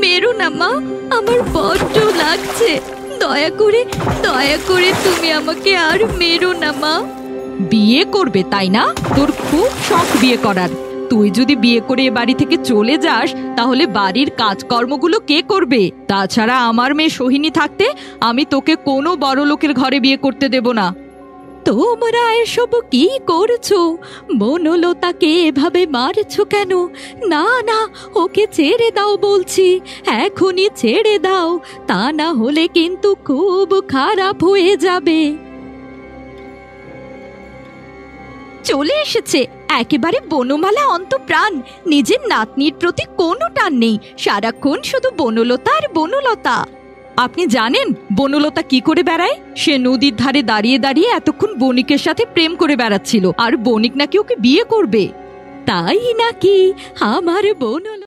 মেরো না মা, আমার বড্ড লাগছে। দয়া করে তুমি আমাকে আর মেরো না মা। বিয়ে করবে তাই না? তোর খুব শখ বিয়ে করার। তুই যদি বিয়ে করে এ বাড়ি থেকে চলে যাস তাহলে বাড়ির কাজকর্মগুলো কে করবে? তাছাড়া আমার মেয়ে সোহিনী থাকতে আমি তোকে কোনো বড় লোকের ঘরে বিয়ে করতে দেব না। তোমরা এসব কি করছো? বনলতাকে এভাবে মারছো কেন? না না, ওকে ছেড়ে দাও বলছি, এখনই ছেড়ে দাও, তা না হলে কিন্তু খুব খারাপ হয়ে যাবে। চলে এসেছে একেবারে বনমালা অন্তঃপ্রাণ। নিজের নাতনির প্রতি কোনো টান নেই, সারাক্ষণ শুধু বনলতা আর বনলতা। আপনি জানেন বনলতা কি করে বেড়ায়? সে নদীর ধারে দাঁড়িয়ে দাঁড়িয়ে এতক্ষণ বণিকের সাথে প্রেম করে বেড়াচ্ছিল, আর বণিক নাকি ওকে বিয়ে করবে। তাই নাকি? আমার বনলতা